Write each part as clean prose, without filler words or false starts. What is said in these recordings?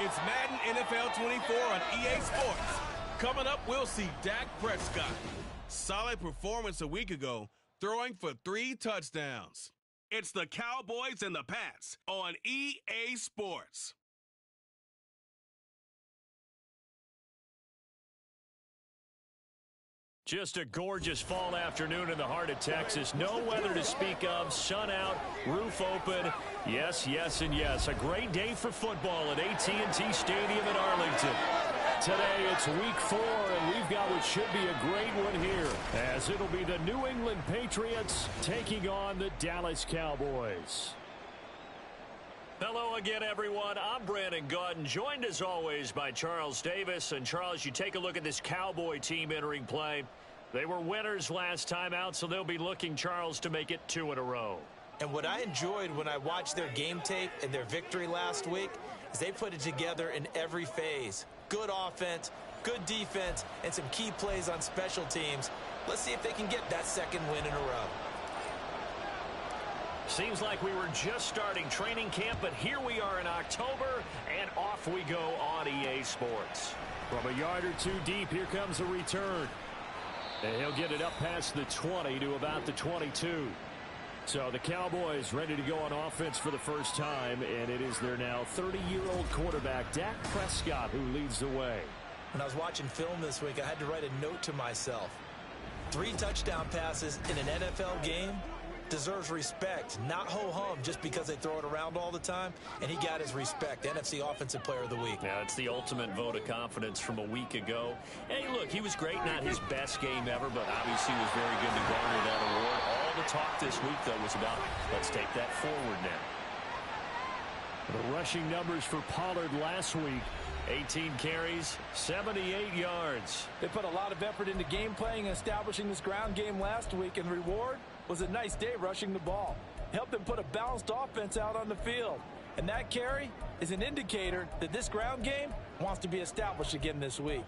It's Madden NFL 24 on EA Sports. Coming up, we'll see Dak Prescott. Solid performance a week ago, throwing for 3 touchdowns. It's the Cowboys and the Pats on EA Sports. Just a gorgeous fall afternoon in the heart of Texas. No weather to speak of. Sun out, roof open. Yes, yes, and yes. A great day for football at AT&T Stadium in Arlington. Today it's week 4, and we've got what should be a great one here, as it'll be the New England Patriots taking on the Dallas Cowboys. Hello again, everyone. I'm Brandon Gautin, joined as always by Charles Davis. And Charles, you take a look at this Cowboy team entering play. They were winners last time out, so they'll be looking, Charles, to make it 2 in a row. And what I enjoyed when I watched their game tape and their victory last week is they put it together in every phase. Good offense, good defense, and some key plays on special teams. Let's see if they can get that second win in a row. Seems like we were just starting training camp, but here we are in October, and off we go on EA Sports. From a yard or 2 deep, here comes a return. And he'll get it up past the 20 to about the 22. So the Cowboys ready to go on offense for the first time, and it is their now 30-year-old quarterback, Dak Prescott, who leads the way. When I was watching film this week, I had to write a note to myself. 3 touchdown passes in an NFL game deserves respect, not ho-hum just because they throw it around all the time, and he got his respect. NFC Offensive Player of the Week. Yeah, it's the ultimate vote of confidence from a week ago. Hey, look, he was great, not his best game ever, but obviously was very good to garner that award. All the talk this week, though, was about let's take that forward now. The rushing numbers for Pollard last week, 18 carries, 78 yards. They put a lot of effort into game playing and establishing this ground game last week, and the reward was a nice day rushing the ball. Helped them put a balanced offense out on the field. And that carry is an indicator that this ground game wants to be established again this week.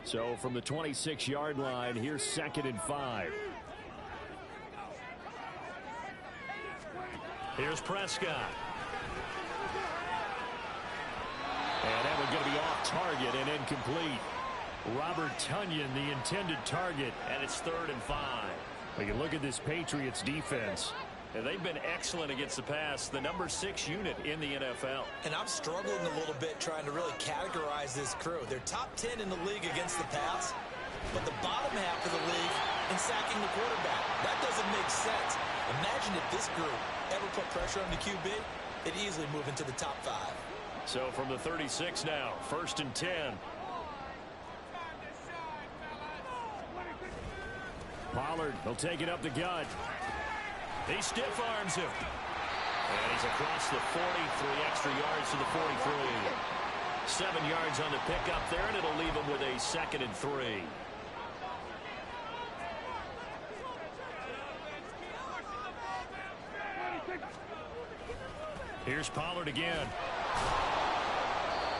So from the 26-yard line, here's 2nd and 5. Here's Prescott. And that one's going to be off target and incomplete. Robert Tonyan, the intended target, and it's 3rd and 5. We can look at this Patriots defense. And they've been excellent against the pass, the number 6 unit in the NFL. And I'm struggling a little bit trying to really categorize this crew. They're top 10 in the league against the pass, but the bottom half of the league in sacking the quarterback. That doesn't make sense. Imagine if this group ever put pressure on the QB, they'd easily move into the top 5. So from the 36 now, 1st and 10. Pollard, he'll take it up the gut. He stiff arms him. And he's across the 40, 3 extra yards to the 43. 7 yards on the pickup there, and it'll leave him with a 2nd and 3. Here's Pollard again.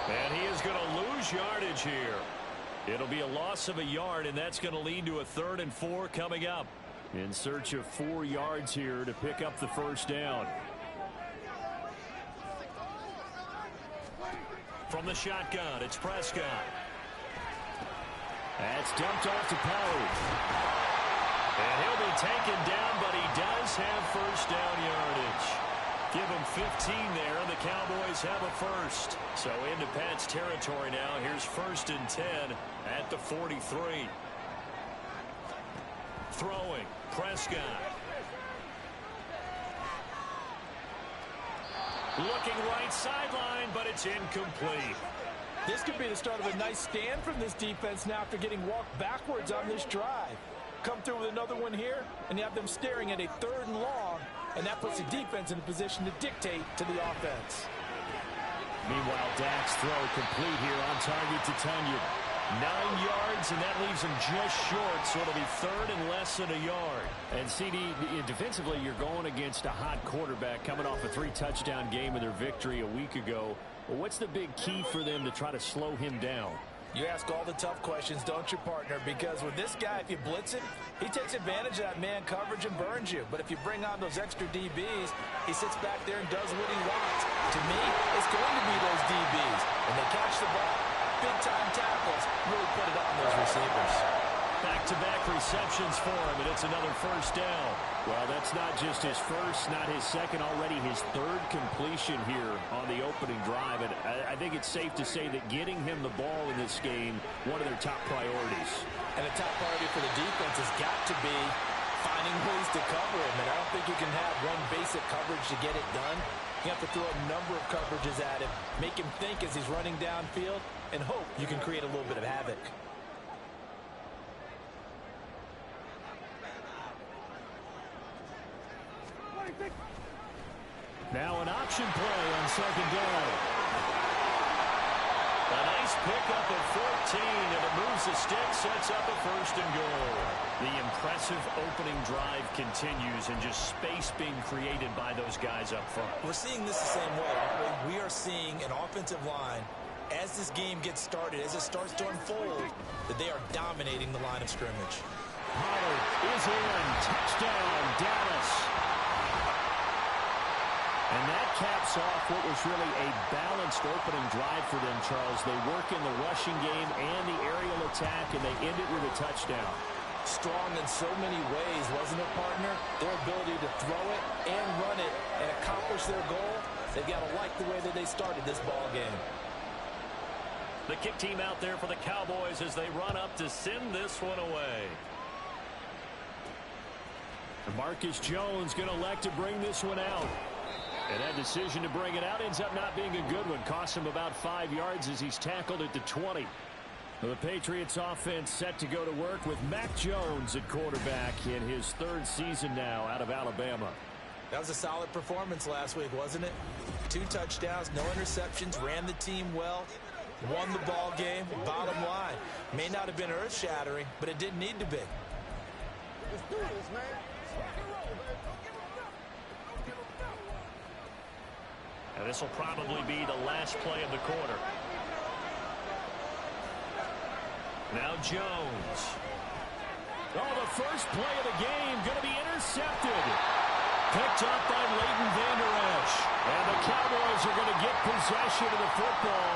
And he is going to lose yardage here. It'll be a loss of a yard, and that's going to lead to a 3rd and 4 coming up. In search of 4 yards here to pick up the first down. From the shotgun, it's Prescott. That's dumped off to Pollard. And he'll be taken down, but he does have first down yardage. Give him 15 there, and the Cowboys have a first. So into Pat's territory now. Here's 1st and 10 at the 43. Throwing, Prescott. Looking right sideline, but it's incomplete. This could be the start of a nice stand from this defense now after getting walked backwards on this drive. Come through with another one here, and you have them staring at a 3rd and long, and that puts the defense in a position to dictate to the offense. Meanwhile, Dak's throw complete here on target to Tonyan. 9 yards, and that leaves him just short, so it'll be 3rd and less than a yard. And CD, defensively, you're going against a hot quarterback coming off a 3-touchdown game in their victory a week ago. Well, what's the big key for them to try to slow him down? You ask all the tough questions, don't you, partner? Because with this guy, if you blitz him, he takes advantage of that man coverage and burns you. But if you bring on those extra DBs, he sits back there and does what he wants. To me, it's going to be those DBs. When they catch the ball, big-time tackles, really put it on those receivers. Back-to-back receptions for him, and it's another first down. Well, that's not just his first, not his second, already his third completion here on the opening drive. And I think it's safe to say that getting him the ball in this game, one of their top priorities. And a top priority for the defense has got to be finding ways to cover him. And I don't think you can have one basic coverage to get it done. You have to throw a number of coverages at him, make him think as he's running downfield, and hope you can create a little bit of havoc. Now an option play on second down. A nice pickup of 14, and it moves the stick, sets up a first and goal. The impressive opening drive continues, and just space being created by those guys up front. We're seeing this the same way, aren't we? We are seeing an offensive line, as this game gets started, as it starts to unfold, that they are dominating the line of scrimmage. Pollard is in. Touchdown, Dallas. And that caps off what was really a balanced opening drive for them, Charles. They work in the rushing game and the aerial attack, and they end it with a touchdown. Strong in so many ways, wasn't it, partner? Their ability to throw it and run it and accomplish their goal, they've got to like the way that they started this ball game. The kick team out there for the Cowboys as they run up to send this one away. Marcus Jones going to elect to bring this one out. And that decision to bring it out ends up not being a good one. Costs him about 5 yards as he's tackled at the 20. The Patriots offense set to go to work with Mac Jones at quarterback in his third season now out of Alabama. That was a solid performance last week, wasn't it? 2 touchdowns, no interceptions, ran the team well, won the ball game. Bottom line, may not have been earth-shattering, but it didn't need to be. Let's do this, man. And this will probably be the last play of the quarter. Now Jones. Oh, the first play of the game going to be intercepted. Picked up by Leighton Vander Esch. And the Cowboys are going to get possession of the football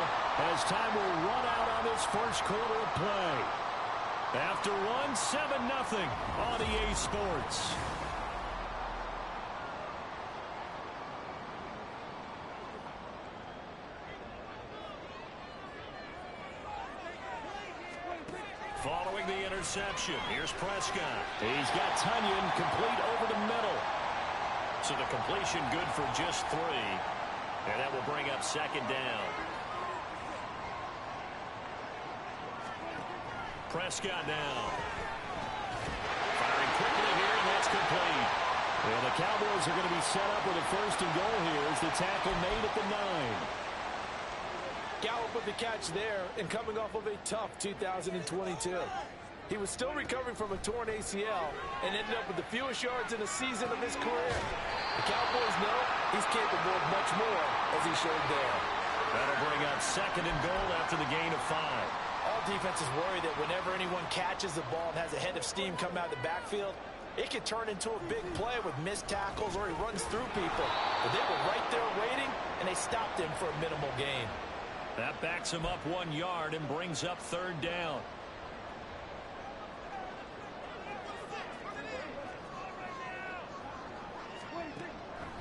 as time will run out on this first quarter of play. After one, 7-0 on EA Sports. Following the interception, here's Prescott. He's got Tunyon complete over the middle. So the completion good for just 3. And that will bring up second down. Prescott now. Firing quickly here, and that's complete. And the Cowboys are going to be set up with a first and goal here as the tackle made at the 9. Gallup with the catch there and coming off of a tough 2022. He was still recovering from a torn ACL and ended up with the fewest yards in a season of his career. The Cowboys know he's capable of much more, as he showed there. That'll bring up second and goal after the gain of 5. All defenses worry that whenever anyone catches the ball and has a head of steam come out of the backfield, it can turn into a big play with missed tackles or he runs through people. But they were right there waiting, and they stopped him for a minimal gain. That backs him up 1 yard and brings up third down.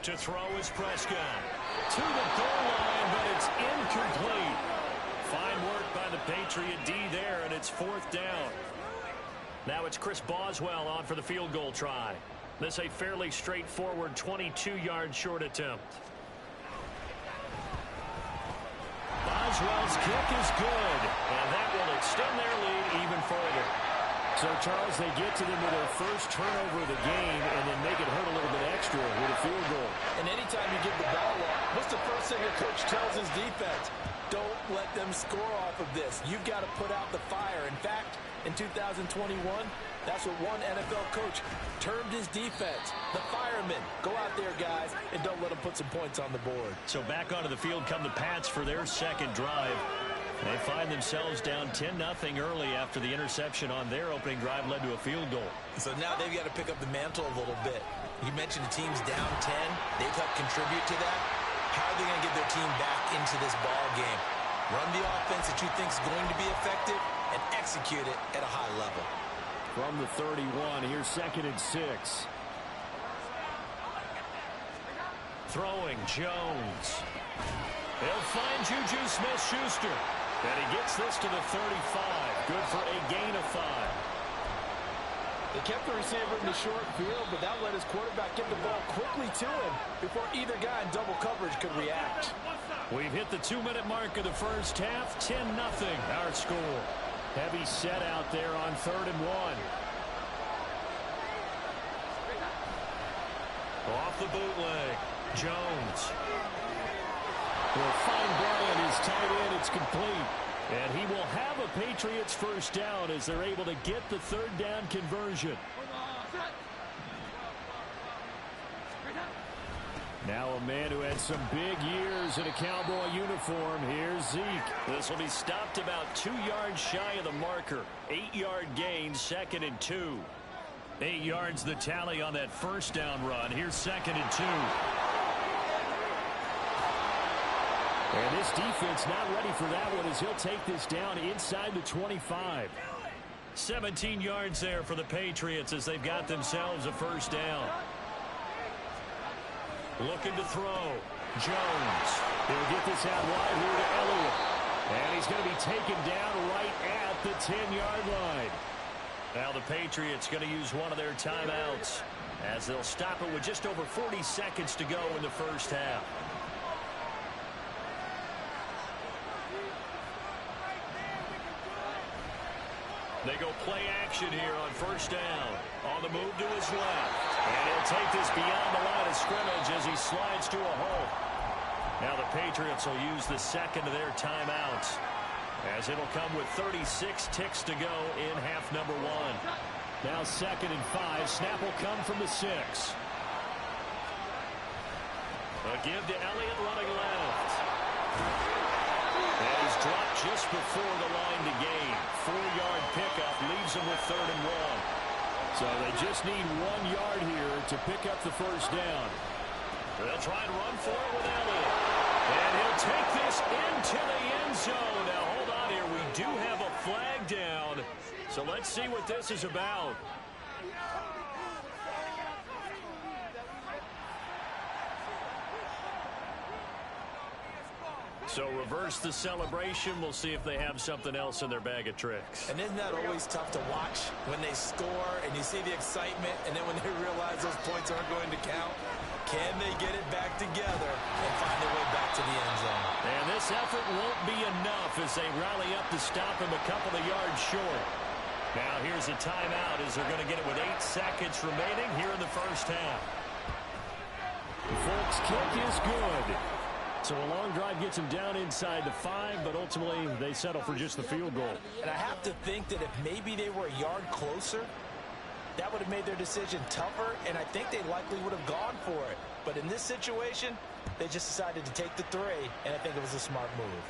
To throw is Prescott. To the goal line, but it's incomplete. Fine work by the Patriot D there, and it's 4th down. Now it's Chris Boswell on for the field goal try. This a fairly straightforward 22-yard short attempt. Boswell's kick is good, and that will extend their lead even further. So, Charles, they get to them with their first turnover of the game and then make it hurt a little bit extra with a field goal. And anytime you give the ball up, what's the first thing a coach tells his defense? Don't let them score off of this. You've got to put out the fire. In fact, in 2021, that's what one NFL coach termed his defense. The firemen. Go out there, guys, and don't let them put some points on the board. So back onto the field come the Pats for their second drive. They find themselves down 10-0 early after the interception on their opening drive led to a field goal. So now they've got to pick up the mantle a little bit. You mentioned the team's down 10. They've helped contribute to that. How are they going to get their team back into this ball game? Run the offense that you think is going to be effective and execute it at a high level. From the 31, here's 2nd and 6. Throwing Jones. He'll find Juju Smith-Schuster. And he gets this to the 35. Good for a gain of 5. They kept the receiver in the short field, but that let his quarterback get the ball quickly to him before either guy in double coverage could react. We've hit the 2-minute mark of the first half. 10-0 our score. Heavy set out there on 3rd and 1. Off the bootleg. Jones. Will find Bryant, his tight end. It's complete. And he will have a Patriots first down as they're able to get the 3rd down conversion. Now a man who had some big years in a Cowboy uniform. Here's Zeke. This will be stopped about 2 yards shy of the marker. 8-yard gain, 2nd and 2. 8 yards the tally on that first down run. Here's 2nd and 2. And this defense not ready for that one as he'll take this down inside the 25. 17 yards there for the Patriots as they've got themselves a first down. Looking to throw. Jones. He'll get this out wide here to Elliott. And he's going to be taken down right at the 10-yard line. Now the Patriots going to use one of their timeouts as they'll stop it with just over 40 seconds to go in the first half. They go play action here on first down. On the move to his left. And he'll take this beyond the line of scrimmage as he slides to a hole. Now the Patriots will use the second of their timeouts as it'll come with 36 ticks to go in half number 1. Now 2nd and 5. Snap will come from the 6. A give to Elliott running left. And he's dropped just before the line to gain. 4-yard pickup leaves him with 3rd and 1. So they just need 1 yard here to pick up the first down. They'll try and run for it with Elliott. And he'll take this into the end zone. Now hold on here. We do have a flag down. So let's see what this is about. So reverse the celebration. We'll see if they have something else in their bag of tricks. And isn't that always tough to watch when they score and you see the excitement and then when they realize those points aren't going to count? Can they get it back together and find their way back to the end zone? And this effort won't be enough as they rally up to stop him a couple of yards short. Now here's a timeout as they're going to get it with 8 seconds remaining here in the first half. The Folks kick is good. So a long drive gets him down inside the 5, but ultimately they settle for just the field goal. And I have to think that if maybe they were a yard closer, that would have made their decision tougher, and I think they likely would have gone for it. But in this situation, they just decided to take the 3, and I think it was a smart move.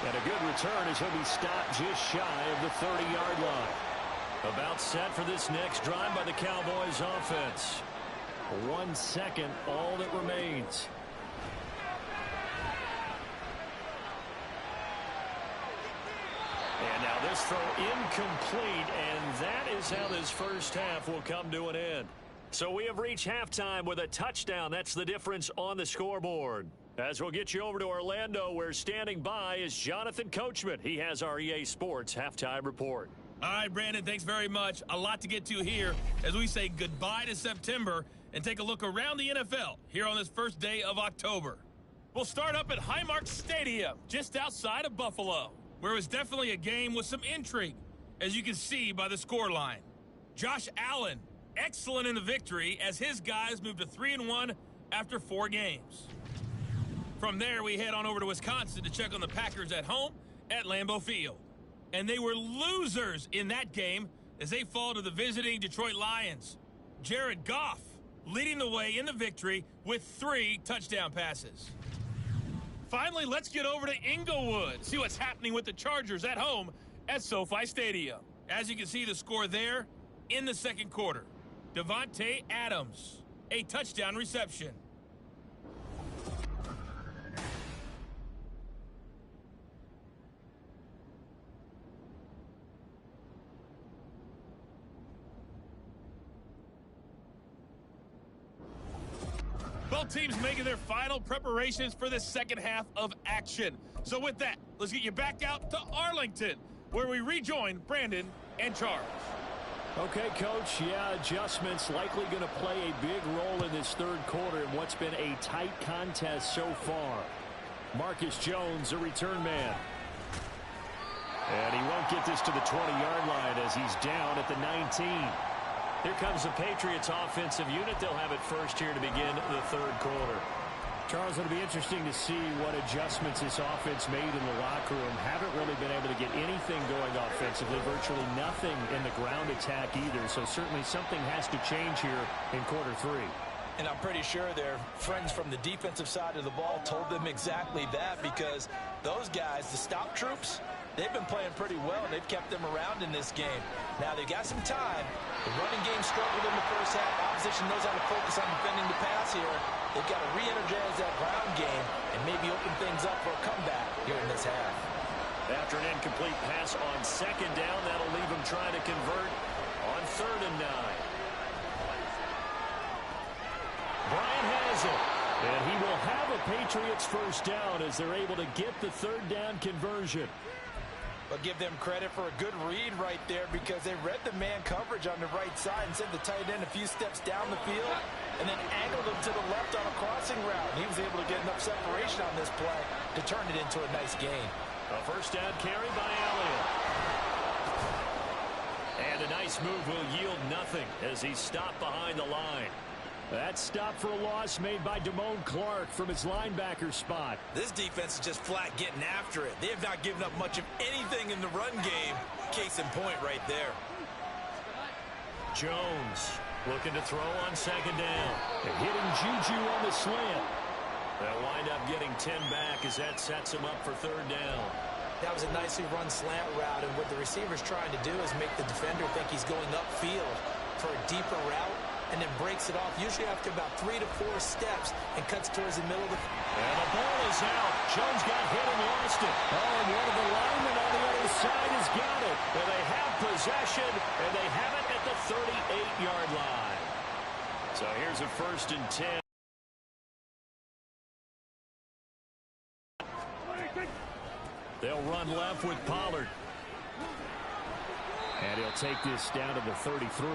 And a good return as he'll be stopped just shy of the 30-yard line. About set for this next drive by the Cowboys offense. 1 second, all that remains. And now this throw incomplete, and that is how this first half will come to an end. So we have reached halftime with a touchdown. That's the difference on the scoreboard. As we'll get you over to Orlando, where standing by is Jonathan Coachman. He has our EA Sports halftime report. All right, Brandon, thanks very much. A lot to get to here as we say goodbye to September and take a look around the NFL here on this first day of October. We'll start up at Highmark Stadium, just outside of Buffalo, where it was definitely a game with some intrigue, as you can see by the scoreline. Josh Allen, excellent in the victory as his guys moved to 3-1 after 4 games. From there, we head on over to Wisconsin to check on the Packers at home at Lambeau Field. And they were losers in that game as they fall to the visiting Detroit Lions. Jared Goff leading the way in the victory with 3 touchdown passes. Finally, let's get over to Inglewood, see what's happening with the Chargers at home at SoFi Stadium. As you can see the score there in the second quarter. Devontae Adams, a touchdown reception. Both teams making their final preparations for the second half of action. So with that, let's get you back out to Arlington, where we rejoin Brandon and Charles. Okay, Coach, yeah, adjustments likely going to play a big role in this third quarter in what's been a tight contest so far. Marcus Jones, a return man. And he won't get this to the 20-yard line as he's down at the 19. Here comes the Patriots offensive unit. They'll have it first here to begin the third quarter. Charles, it'll be interesting to see what adjustments this offense made in the locker room. Haven't really been able to get anything going offensively, virtually nothing in the ground attack either. So certainly something has to change here in quarter 3. And I'm pretty sure their friends from the defensive side of the ball told them exactly that, because those guys, the stop troops, they've been playing pretty well, and they've kept them around in this game. Now, they've got some time. The running game struggled in the first half. Opposition knows how to focus on defending the pass here. They've got to re-energize that ground game and maybe open things up for a comeback here in this half. After an incomplete pass on second down, that'll leave them trying to convert on 3rd and 9. Bryant has it. And he will have a Patriots first down as they're able to get the 3rd down conversion. But give them credit for a good read right there, because they read the man coverage on the right side and sent the tight end a few steps down the field and then angled him to the left on a crossing route. He was able to get enough separation on this play to turn it into a nice gain. A first down carry by Elliott. And a nice move will yield nothing as he's stopped behind the line. That stop for a loss made by Damone Clark from his linebacker spot. This defense is just flat getting after it. They have not given up much of anything in the run game. Case in point right there. Jones looking to throw on second down. And hitting Juju on the slant. They'll wind up getting 10 back as that sets him up for 3rd down. That was a nicely run slant route, and what the receiver's trying to do is make the defender think he's going upfield for a deeper route, and then breaks it off, usually after about 3 to 4 steps, and cuts towards the middle of the... And the ball is out. Jones got hit and lost it. Oh, and one of the linemen on the other side has got it. And they have possession, and they have it at the 38-yard line. So here's a 1st and 10. They'll run left with Pollard. And he'll take this down to the 33.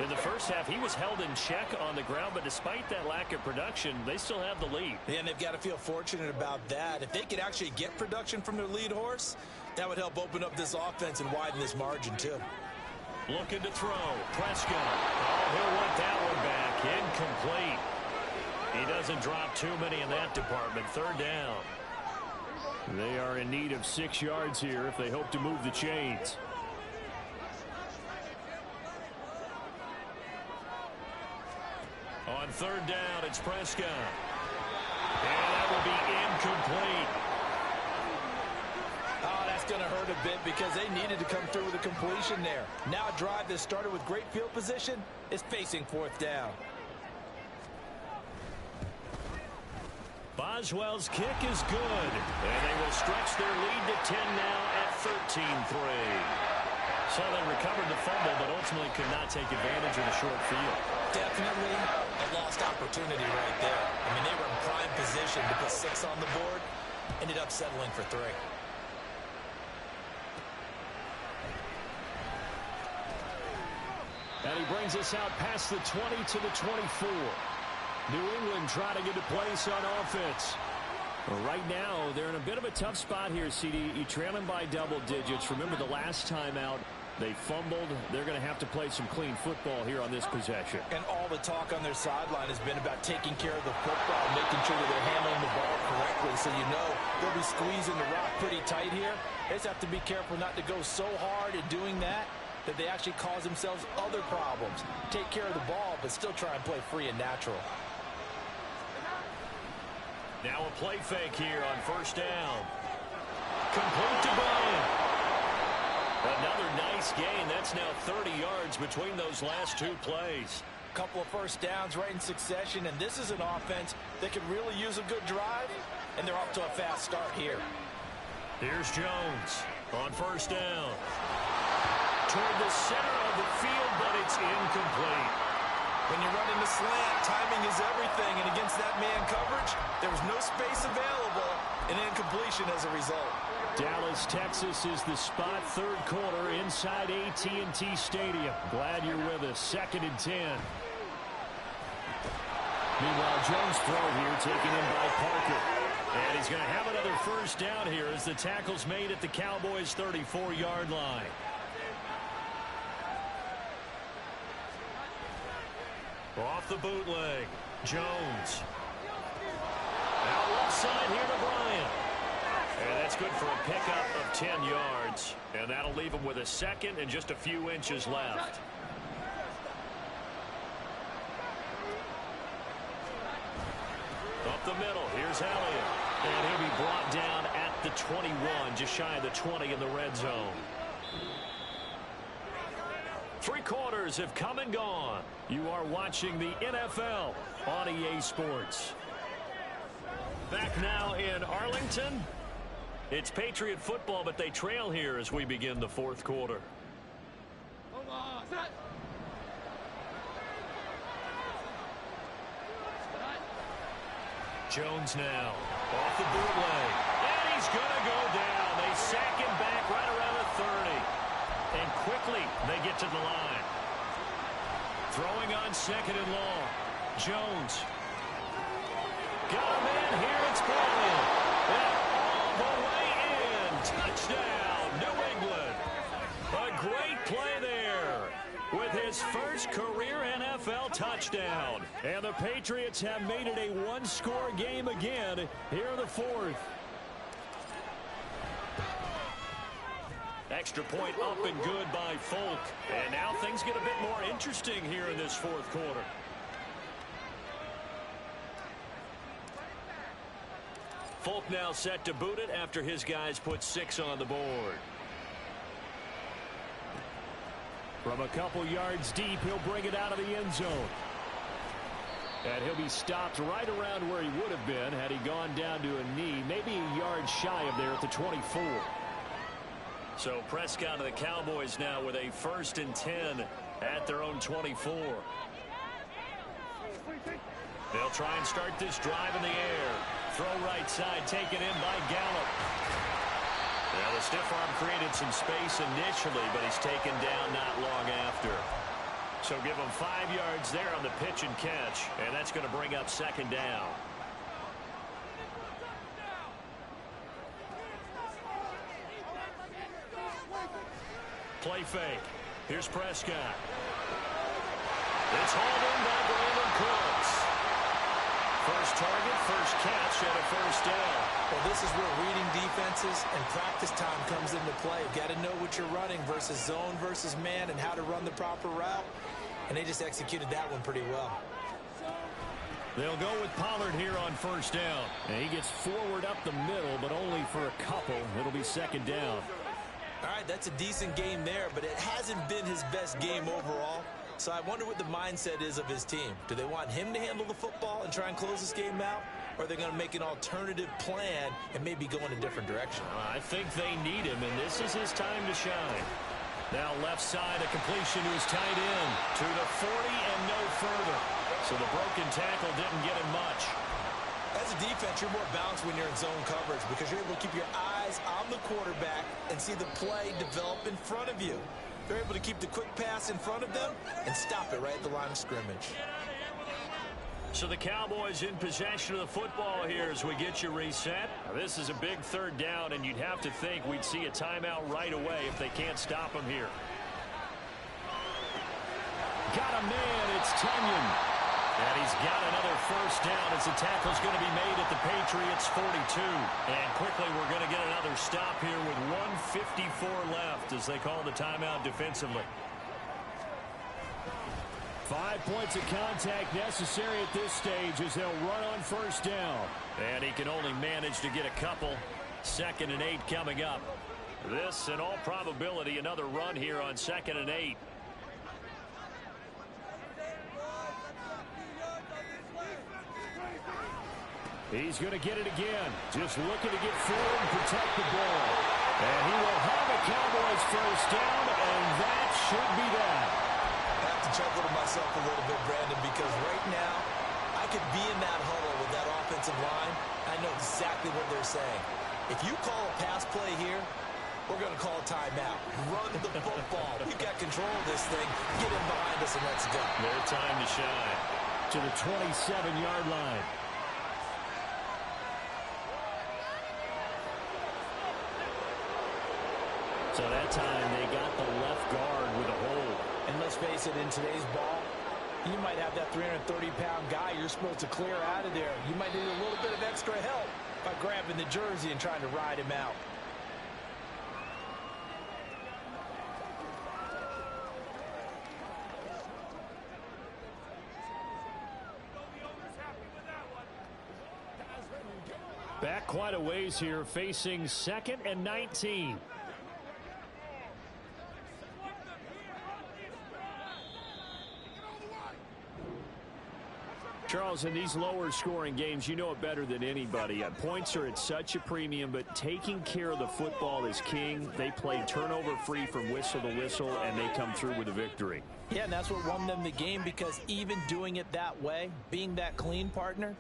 In the first half, he was held in check on the ground, but despite that lack of production, they still have the lead. And they've got to feel fortunate about that. If they could actually get production from their lead horse, that would help open up this offense and widen this margin, too. Looking to throw. Prescott. Oh, he'll want that one back. Incomplete. He doesn't drop too many in that department. 3rd down. They are in need of 6 yards here if they hope to move the chains. On 3rd down, it's Prescott. And that will be incomplete. Oh, that's going to hurt a bit, because they needed to come through with a completion there. Now a drive that started with great field position is facing 4th down. Boswell's kick is good. And they will stretch their lead to 10 now at 13-3. So they recovered the fumble, but ultimately could not take advantage of the short field. Definitely a lost opportunity right there. I mean, they were in prime position to put 6 on the board. Ended up settling for 3. And he brings us out past the 20 to the 24. New England trying to get a place on offense. Right now, they're in a bit of a tough spot here, CD. You're trailing by double digits. Remember the last time out, they fumbled. They're going to have to play some clean football here on this possession. And all the talk on their sideline has been about taking care of the football, making sure that they're handling the ball correctly. So you know they'll be squeezing the rock pretty tight here. They just have to be careful not to go so hard in doing that that they actually cause themselves other problems. Take care of the ball, but still try and play free and natural. Now a play fake here on first down. Complete to Bryant. Another nice gain. That's now 30 yards between those last two plays. Couple of first downs right in succession, and this is an offense that could really use a good drive, and they're off to a fast start here. Here's Jones on first down. Toward the center of the field, but it's incomplete. When you're running the slant, timing is everything, and against that man coverage, there was no space available, and incompletion as a result. Dallas, Texas is the spot, third quarter inside AT&T Stadium. Glad you're with us. 2nd and 10. Meanwhile, Jones' throw here taken in by Parker. And he's going to have another first down here as the tackle's made at the Cowboys' 34-yard line. Off the bootleg, Jones. Out left side here to Bryant. And that's good for a pickup of 10 yards. And that'll leave him with a second and just a few inches left. Up the middle, here's Elliott. And he'll be brought down at the 21, just shy of the 20 in the red zone. 3 quarters have come and gone. You are watching the NFL on EA Sports. Back now in Arlington. It's Patriot football, but they trail here as we begin the 4th quarter. Jones now off the bootleg, and he's going to go down. They sack him back right around the 30, and quickly they get to the line. Throwing on 2nd and long. Jones got a man here. It's Bryant. All the way in. Touchdown, New England. A great play there with his first career NFL touchdown. And the Patriots have made it a one-score game again here in the 4th. Extra point up and good by Folk. And now things get a bit more interesting here in this 4th quarter. Folk now set to boot it after his guys put 6 on the board. From a couple yards deep, he'll bring it out of the end zone. And he'll be stopped right around where he would have been had he gone down to a knee, maybe a yard shy of there at the 24. So Prescott and the Cowboys now with a 1st and 10 at their own 24. They'll try and start this drive in the air. Throw right side, taken in by Gallup. Now the stiff arm created some space initially, but he's taken down not long after. So give him 5 yards there on the pitch and catch, and that's going to bring up 2nd down. Play fake. Here's Prescott. It's hauled in by Brandon Cooks. First target, first catch, and a first down. Well, this is where reading defenses and practice time comes into play. You've got to know what you're running versus zone versus man and how to run the proper route. And they just executed that one pretty well. They'll go with Pollard here on first down. And he gets forward up the middle, but only for a couple. It'll be 2nd down. All right, that's a decent game there, but it hasn't been his best game overall. So I wonder what the mindset is of his team. Do they want him to handle the football and try and close this game out? Or are they going to make an alternative plan and maybe go in a different direction? I think they need him, and this is his time to shine. Now left side, a completion to his tight end. To the 40 and no further. So the broken tackle didn't get him much. As a defense, you're more balanced when you're in zone coverage because you're able to keep your eyes on the quarterback and see the play develop in front of you. They're able to keep the quick pass in front of them and stop it right at the line of scrimmage. So the Cowboys in possession of the football here as we get you reset. Now, this is a big 3rd down, and you'd have to think we'd see a timeout right away if they can't stop him here. Got a man, it's Tunyon. And he's got another first down as the tackle's going to be made at the Patriots 42. And quickly we're going to get another stop here with 1:54 left as they call the timeout defensively. 5 points of contact necessary at this stage as they'll run on first down. And he can only manage to get a couple. 2nd and 8 coming up. This, in all probability, another run here on 2nd and 8. He's going to get it again. Just looking to get forward and protect the ball. And he will have a Cowboys first down, and that should be that. I have to chuckle to myself a little bit, Brandon, because right now I could be in that huddle with that offensive line. I know exactly what they're saying. If you call a pass play here, we're going to call a timeout. Run the football. We've got control of this thing. Get in behind us and let's go. Their time to shine. To the 27-yard line. So that time they got the left guard with a hold. And let's face it, in today's ball, you might have that 330-pound guy you're supposed to clear out of there. You might need a little bit of extra help by grabbing the jersey and trying to ride him out. Back quite a ways here, facing 2nd and 19. Charles, in these lower scoring games, you know it better than anybody. Points are at such a premium, but taking care of the football is king. They play turnover free from whistle to whistle, and they come through with a victory. Yeah, and that's what won them the game, because even doing it that way, being that clean partner,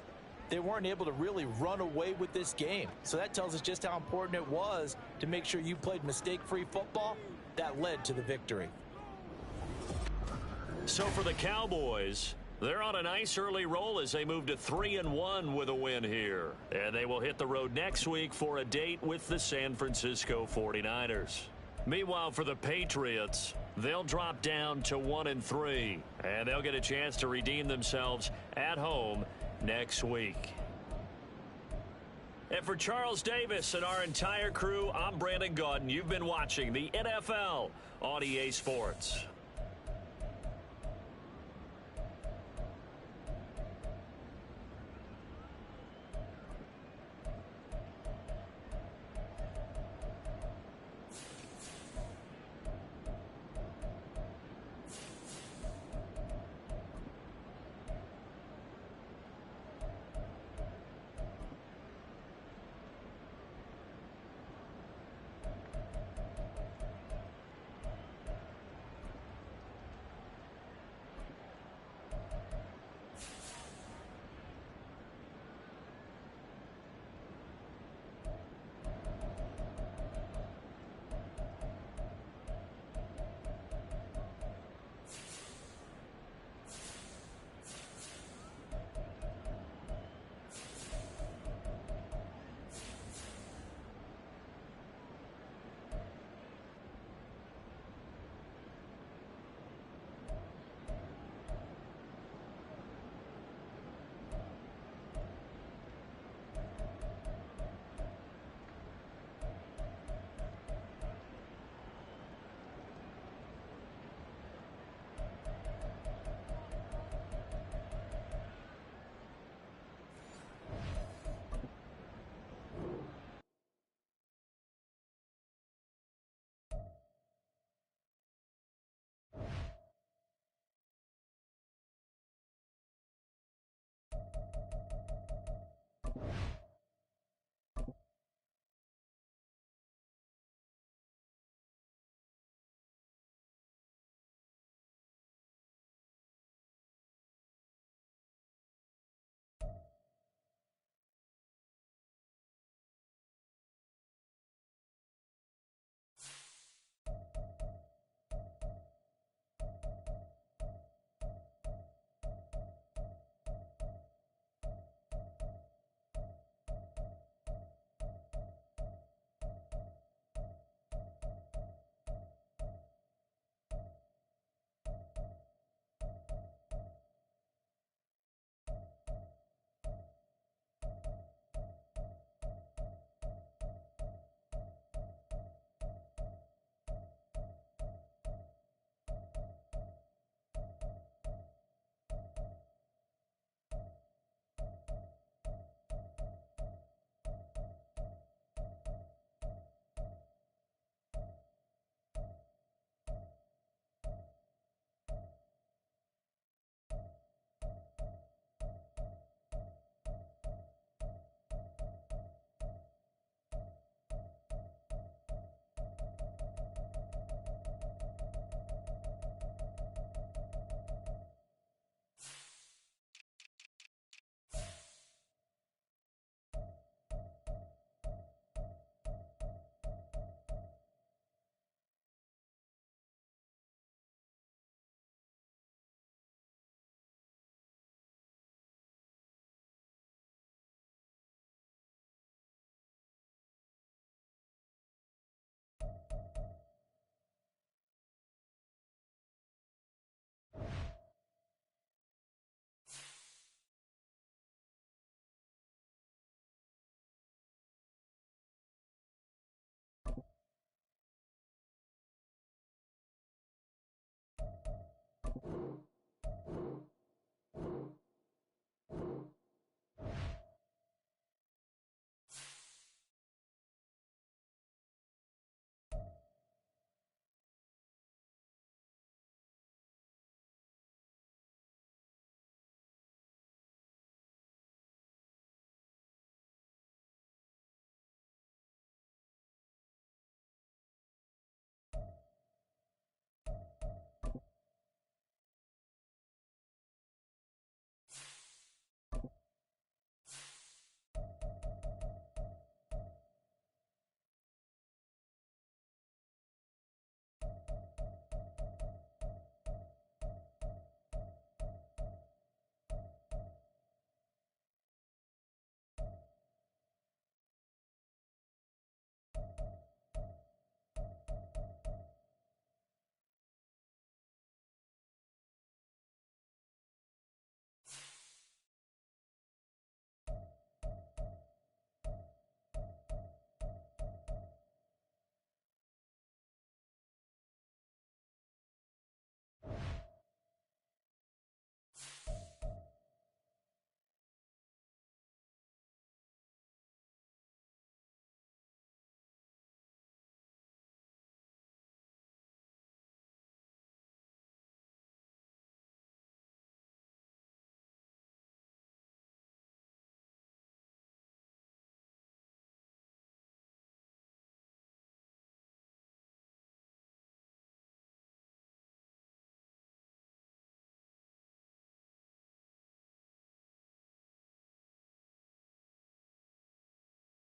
they weren't able to really run away with this game. So that tells us just how important it was to make sure you played mistake-free football. That led to the victory. So for the Cowboys, they're on a nice early roll as they move to 3-1 with a win here. And they will hit the road next week for a date with the San Francisco 49ers. Meanwhile, for the Patriots, they'll drop down to 1-3. And they'll get a chance to redeem themselves at home next week. And for Charles Davis and our entire crew, I'm Brandon Gaudin. You've been watching the NFL on EA Sports.